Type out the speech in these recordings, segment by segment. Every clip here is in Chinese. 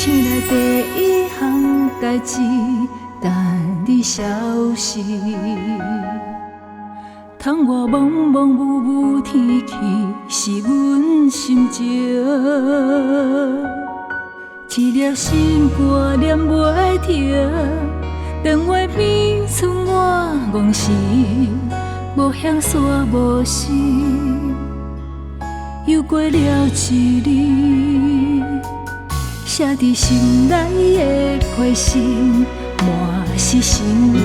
生来第一项代志，等你消失。窗外蒙蒙雾雾天气，是阮心情。一粒心肝念袂停，电话边剩我戆时，无响煞无声，又过了一日。写伫心内的批信，满是心意。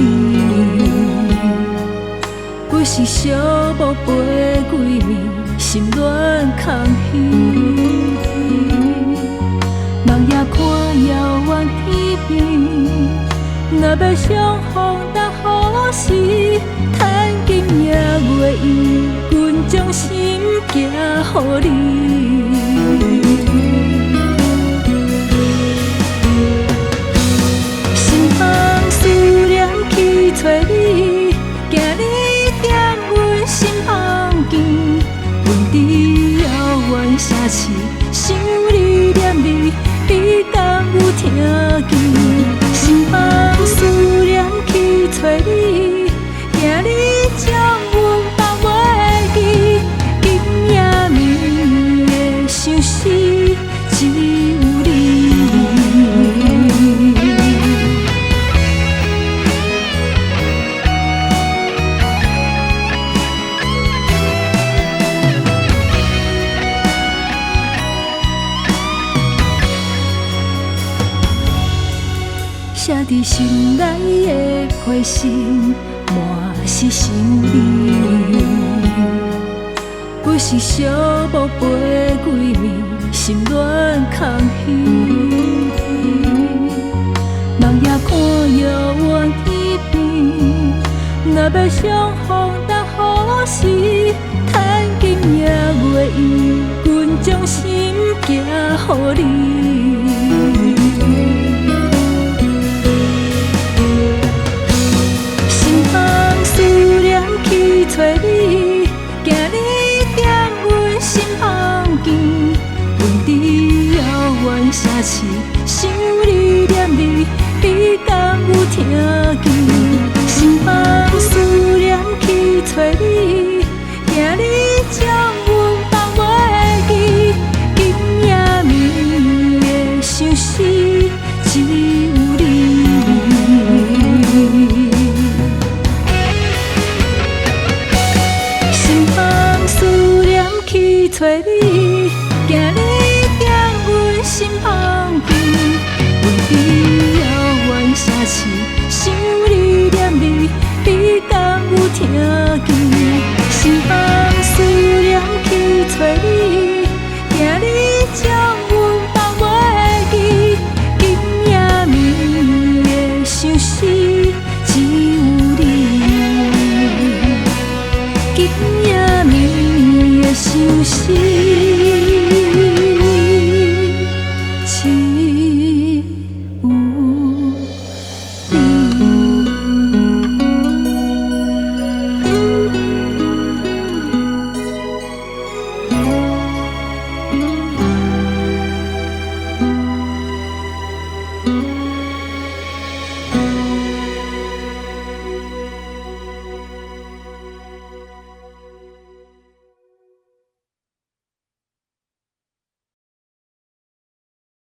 不是寂寞陪几暝，心乱空虚。梦也看遥远天边，若要相逢当何时？趁今夜月圆，阮将心寄予你。心房思念去找你，惊你踮阮心房间，阮伫遥远城市，想你念你，你敢有听见？心房思念去找你，惊你将阮放袂记，今夜暝的相思只有你。写伫心内的批信，满是心意。不是寂寞陪几暝，心乱空虚。梦也看遥远天边，若要相逢当何时？趁今夜月圆，阮将心寄予你。找你，惊你踮阮心房间，阮伫遥远城市，想你念你，你敢有听见？心房思念去找你。